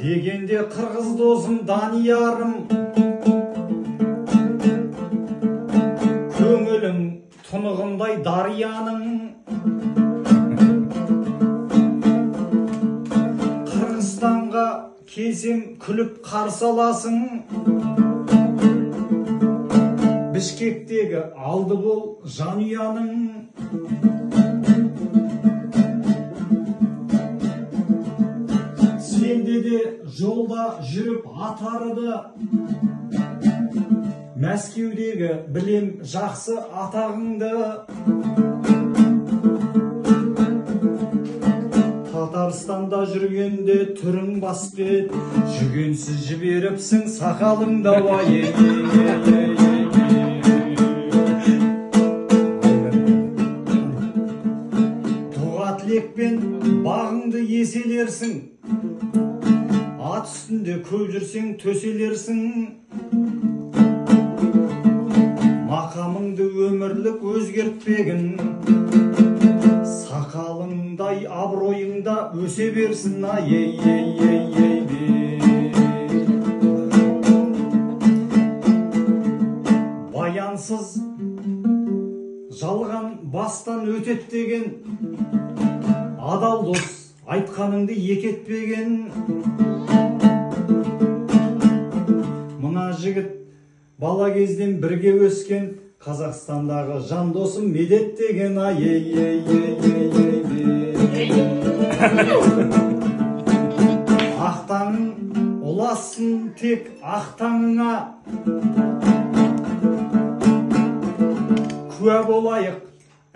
Дегенде қырғыз досым Даниярым, көңілім тұнығындай дарияның, Қырғызстанға келсем күліп қарсы аласың, Бішкектегі алды бол жанұяның. Сенде де жолда жүріп атарыды, Мәскеудегі білем жақсы атағыңды. Татарстанда жүргенде түрің баспет, жүгенсіз жіберіпсің сақалыңда вай. Дұға тілекпен бағыңды еселерсің, ат үстінде көп жүрсең төселерсің. Мақамыңды өмірлік өзгертпегін, сақалыңдай абыройыңда өсе берсін. Баянсыз жалған бастан өтет деген, адал дос айтқаныңды екетпеген. Мына жігіт бала кезден бірге өскен, Қазақстандағы жан досым Медет деген. Ақтаңың ұласын тек ақтаңыңа, куә болайық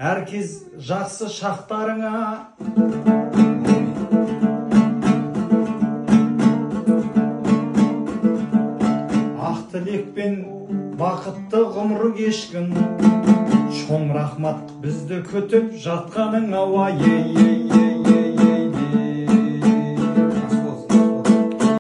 әркез жақсы шақтарыңа. Тілекпен бақытты ғұмыр кешкін, чоң рахмат бізді күтіп жатқаның.